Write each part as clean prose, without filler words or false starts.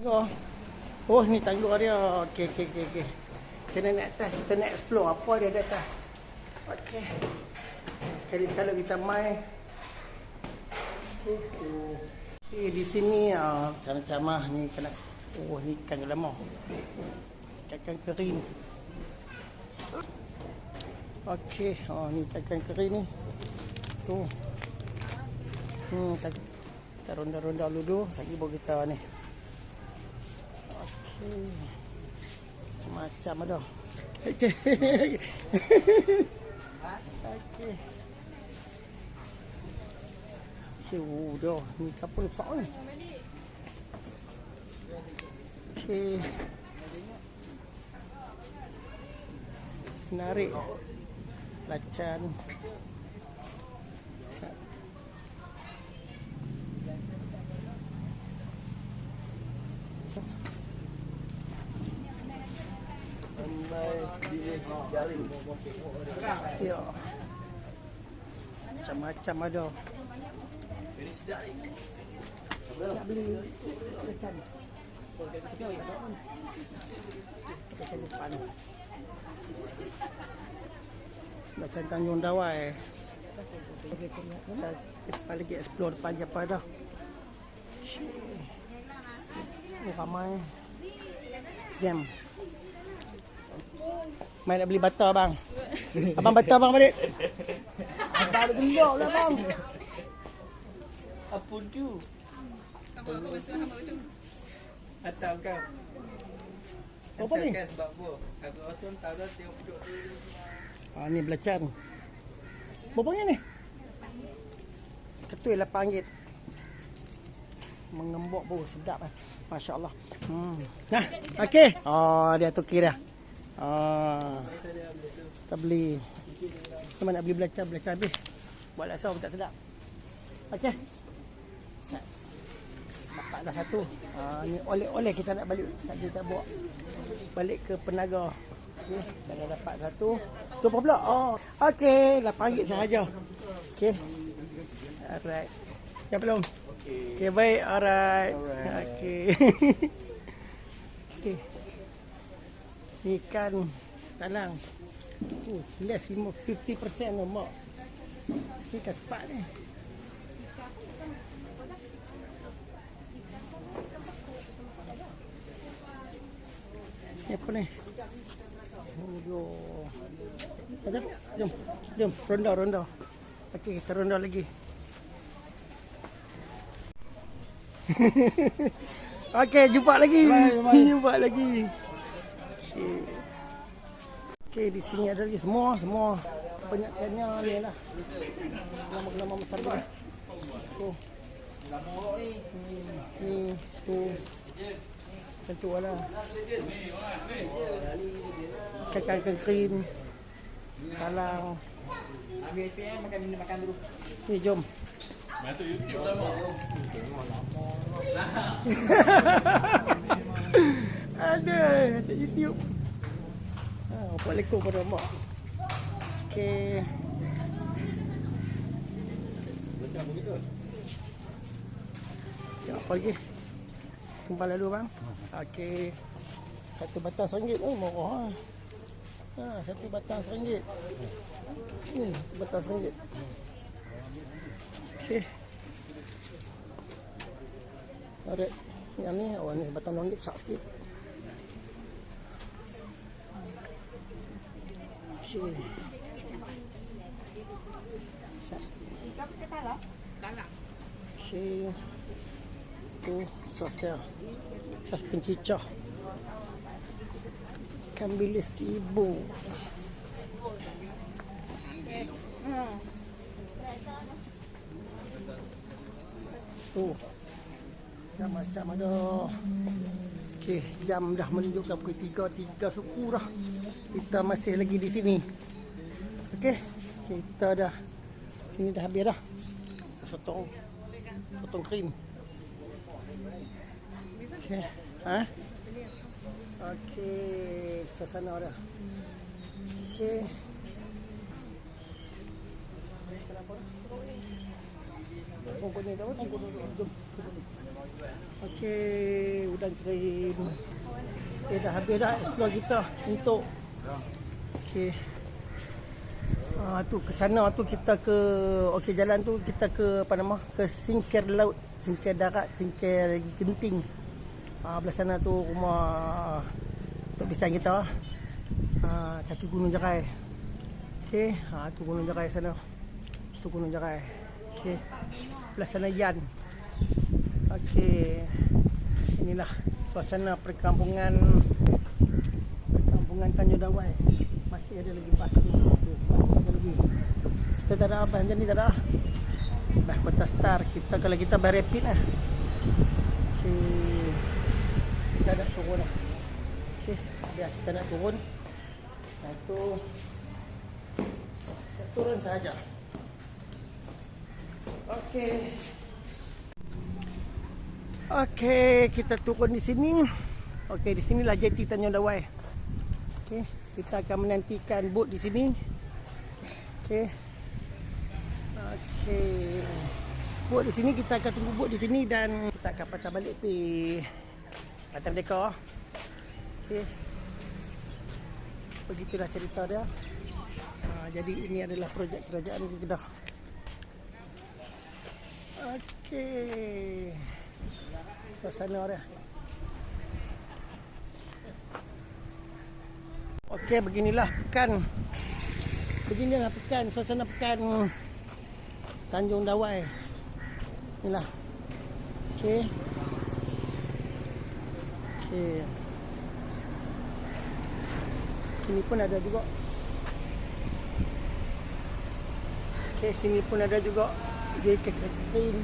Oh, oh ni tangga dia. Okey. Kita naik atas, kita nak explore apa dia di atas. Okey. Sekali-sekala kita main. Okey, di sini camah-camah ni kena. Oh, ni ikan lama. Ikan kering. Okey, ni ikan kering ni. Tu. Kita ronda-ronda dulu lagi baru kita ni. Macam ada. Okey. Dah, ni kapal besar ni. Okey. Narik lacan. Ya. Macam-macam ada. Ini sedap ni. Nak beli ikan. Ikan depan. Macam Tanjung Dawai. Kita lagi explore depan apa dah. Ramai. Jam. Mai nak beli bata bang. Abang bata bang balik. Abang ada gelak lah bang. Apa tu? Atau kan? Apa ni? Kan sebab apa? Aku rasa tahu dah tengok duduk tu. Ni belacan. Berapa ni? Ketui RM8. Mengembok bau sedap lah. Masya Allah. Nah, okey. Dia tu kira. Kita beli. Kita nak beli belacan habis. Buat rasa pun tak sedap. Okey. Dapat dah satu. Ni oleh-oleh kita nak balik. Kita bawa balik ke Penaga. Okey, kita dah dapat satu. Tu apa pula? Okey, RM8 sahaja. Okey. Alright. Ya belum? Okey, baik. Alright. Okey. Okey. Ikan talang. Less 50% lah mak. Ikan sepat ni. Ni apa ni? Jom. Ronda. Okey, kita ronda lagi. Okey, jumpa lagi. Jumpa lagi. Okey, di sini ada lagi semua penyakitnya ni lah. Lama-lama besar ni. Tu. Ni tu. Tentu lah. Ikan kering. Talang. Ambil SPM makan dulu. Ni jom. Masuk YouTube lah mak. Ada kat YouTube. Assalamualaikum pada mak. Okey. Ya, apa lagi? Tumpal lalu bang. Okey. Satu batang RM1. Oh, murah. Satu batang RM1. Ni, batang RM1. Okey. Ada yang ni, ni batang RM2 besar sikit. Okey. Okey. Tu sos dia. Sos pencicah. Ikan bilis ibu. Tu. Macam ada. Okey, jam dah menunjukkan pukul 3 suku dah. Kita masih lagi di sini. Okey, kita dah sini dah habis dah. Potong krim. Okey. Okey, suasana dah. Okey. Kenapa? Pokoknya dah. Jom. Okey, udang kering. Okay, dah habis dah explore kita untuk. Okey. Tu ke sana tu kita ke jalan tu kita ke apa nama? Ke Singkir Laut, Singkir Darat, Singkir Genting. Belah sana tu rumah Tok Bisang kita. Kaki Gunung Jerai. Okey, tu Gunung Jerai sana. Tu Gunung Jerai. Okey. Belah sana Yan. Okey. Inilah suasana perkampungan Tanjung Dawai. Masih ada lagi bas tu. Ada lagi. Kita tak ada abah macam ni tak ada. Bah Kota Star kita kalau kita by rapid lah. Okey. Kita dah turun dah. Okey, dah kita nak turun. Itu kita turun saja. Okey. Okey, kita turun di sini. Okey, di sinilah jeti Tanjung Dawai. Okey, kita akan menantikan bot di sini. Okey. Okey. Bot di sini, kita akan tunggu bot di sini dan kita akan patah balik pergi Pantai Merdeka. Okey. Begitulah cerita dia. Jadi ini adalah projek kerajaan Kedah. Okey. Suasana dia. Okey, beginilah pekan. Beginilah pekan, suasana pekan Tanjung Dawai. Inilah. Okey. Okey. Sini pun ada juga. Okey, sini pun ada juga. Dia kekering.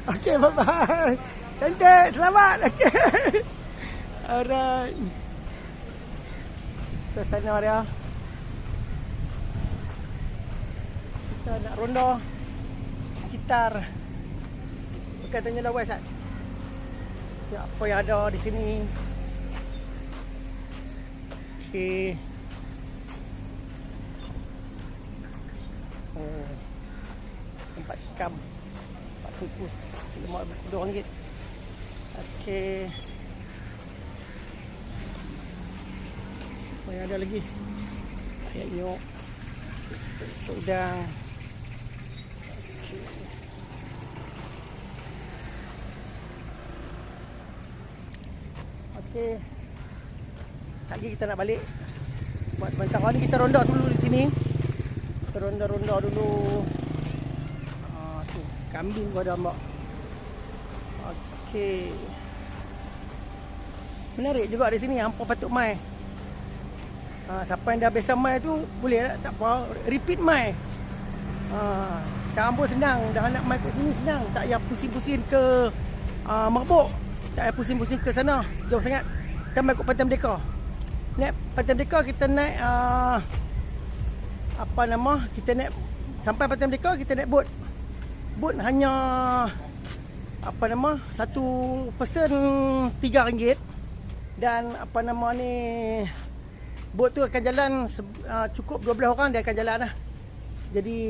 Okey, bye-bye. Cantik, selamat. Okey. Alright. Suasana dia. Kita nak ronda sekitar Pekan Tanjung Dawai, Sat. Apa yang ada di sini. Okey. Tempat sikam. Tempat kukus. Lemak RM2. Okey. Apa yang ada lagi? Ayat nyok. Udang. Okey. Lagi kita nak balik. Buat sementara ni kita ronda dulu di sini. Kita ronda-ronda dulu. Tu kambing gua ada mak. Okey. Menarik juga di sini, hampa patut mai. Siapa yang dah biasa mai tu boleh tak apa, repeat mai. Sekarang pun senang, dah nak mai kat sini senang, tak payah pusing-pusing ke Merbuk, tak payah pusing-pusing ke sana, jauh sangat. Kita mai kat Pantai Merdeka. Naik Pantai Merdeka kita naik kita naik sampai Pantai Merdeka kita naik bot. Bot hanya satu person RM3 dan bot tu akan jalan cukup 12 orang dia akan jalan lah. Jadi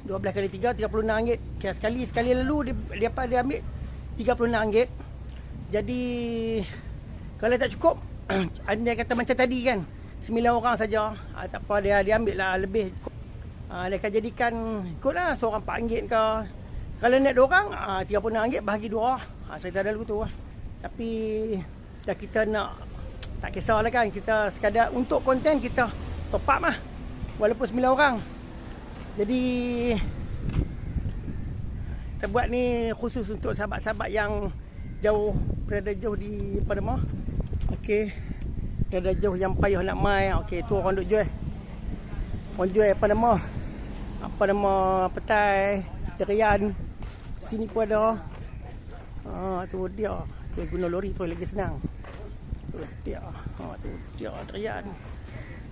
12 kali 3 RM36. Okay, sekali lalu dia ambil RM36. Jadi kalau tak cukup dia kata macam tadi kan 9 orang saja, tak apa dia ambil lah lebih. Dia akan jadikan ikutlah seorang RM4 ke. Kalau naik 2 orang RM36 bahagi 2. Cerita dulu tu lah. Tapi dah kita nak tak kisahlah kan, kita sekadar untuk konten kita top up lah walaupun 9 orang. Jadi kita buat ni khusus untuk sahabat-sahabat yang jauh, berada jauh di Padang. Okey, berada jauh yang payah nak mai. Okey, tu orang duk jual. Orang jual apa nama petai, terian. Sini pun ada. Tu dia. Dia guna lori tu lagi senang. Tu dia. Tu dia terian.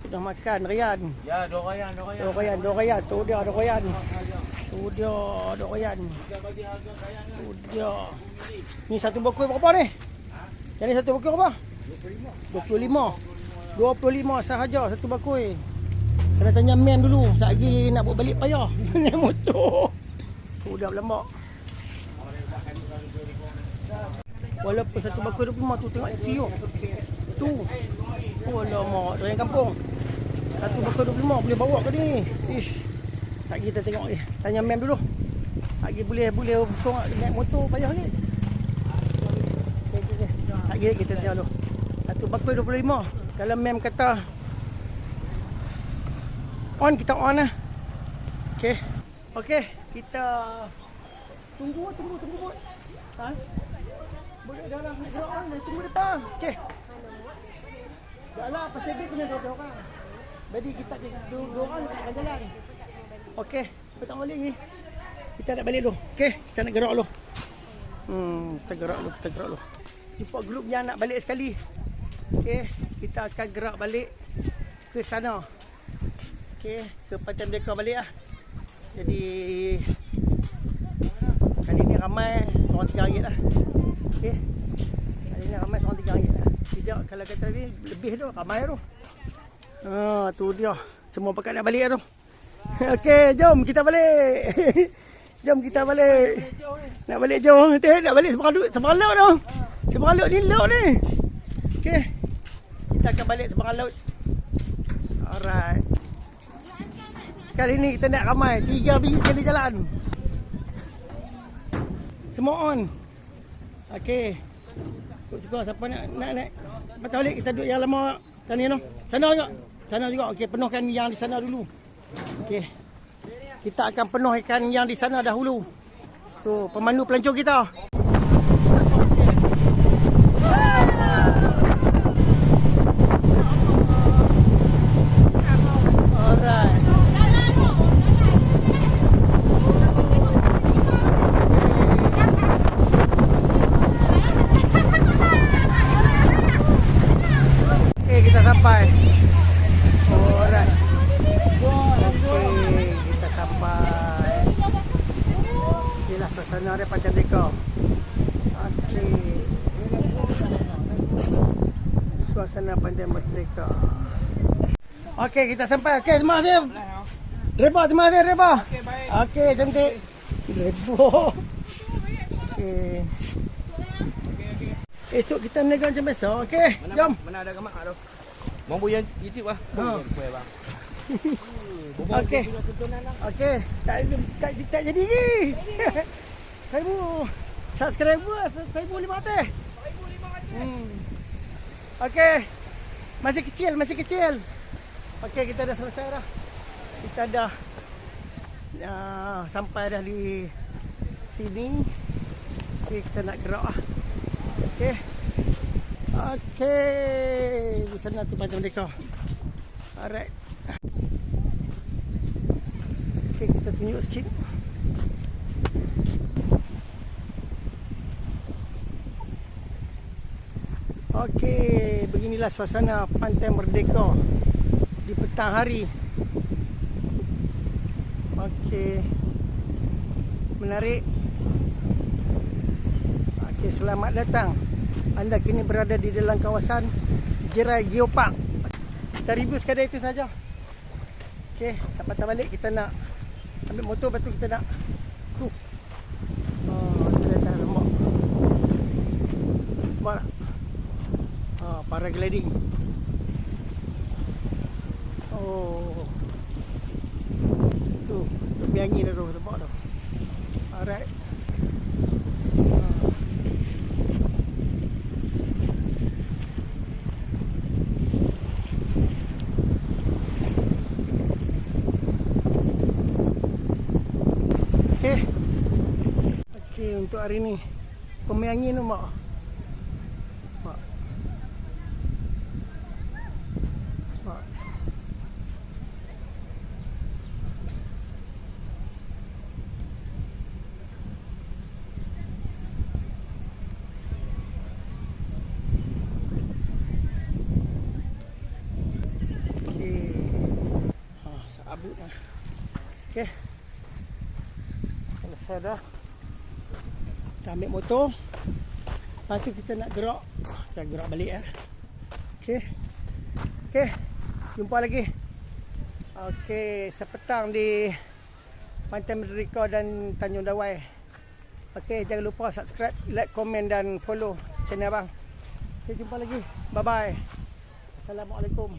Sudah makan Rian. Ya, Dorayan. Dorayan. Tu dia Dorayan. Tu dia Dorayan. Tu dia. Ni satu bakul berapa ni? Yang ni satu bakul berapa? 25 sahaja satu bakul. Kena tanya men dulu. Sekejap lagi nak buat balik payah. Naik motor. Tu dia berlambak. Walaupun satu bakul 25 tu tengok aksi tu. Tu alamak, orang kampung. Satu bakul 25 boleh bawa ke ni? Ish. Tak kita tengok ni. Tanya mem dulu. Tak boleh usung naik motor payah ni. Okey. Tak kita tengok dulu. Satu bakul 25. Kalau mem kata on, kita on lah. Okey. Okey, kita tunggu bot. Ha? Boleh dalam nak gerak on, tunggu depan. Okey. Taklah pasal dia kena dua orang. Jadi kita dua orang kat jalan. Okey, kita balik ni. Kita nak balik dulu. Okey, kita nak gerak dulu. Kita gerak dulu. Jumpa grup yang nak balik sekali. Okey, kita akan gerak balik ke sana. Okey, ke Pantai Merdeka balik lah. Jadi kali ni ramai seorang RM3 lah. Okey. Kali ni ramai seorang RM3 lah. Tidak, kalau kata ni lebih tu, ramai tu. Tu dia. Semua pakat nak balik tu. Okey, jom kita balik. Jom kita balik. Nak balik jom. Nak balik seberang laut tu. Seberang laut ni laut ni. Okey. Kita akan balik seberang laut. Alright. Kali ni kita nak ramai 3 biji sekali jalan. Semua on. Okey. Suka siapa nak patah balik, kita duduk yang lama sana tu. Sana juga. Okey, penuhkan yang di sana dulu. Okey. Kita akan penuhkan yang di sana dahulu. Tu pemandu pelancong kita. Alright. Kita sampai. Alright. Okay, kita sampai. Inilah suasana dia Pantai Merdeka. Okey. Suasana Pantai Merdeka. Okey, kita sampai. Okey, terima kasih. Reba, terima kasih Reba. Okey, baik. Okey, cantik. Reba. Okey. Esok kita meniaga macam biasa. Okey, jom. Mana ada gamak tu? Mampu yang YouTube lah. Boleh bang. Okey. Okey, tak jadi ni. 1000 subscriber, 1500. 1500. Okey. Masih kecil. Okey, kita dah selesai dah. Kita dah sampai dah di sini. Okey, kita nak gerak lah. Okey. Di sana tu Pantai Merdeka. Alright. Okey, kita tunjuk sikit. Okey, beginilah suasana Pantai Merdeka di petang hari. Okey. Menarik. Okey, selamat datang. Anda kini berada di dalam kawasan Jerai Geopark. Kita review sekadar itu saja. Okey, tak patah balik, kita nak ambil motor, lepas tu kita nak kita dah lemak. Nampak tak? Paragliding. Tu tepi angin dah tu, nampak tu. Alright. Okey, untuk hari ni pemain angin tu mak. Sabut lah. Okey. Selesai dah. Kita ambil motor. Lepas tu kita nak gerak. Kita gerak balik lah. Okey. Okey. Jumpa lagi. Okey. Sepetang di Pantai Merdeka dan Tanjung Dawai. Okey. Jangan lupa subscribe, like, komen dan follow channel bang. Okay, jumpa lagi. Bye bye. Assalamualaikum.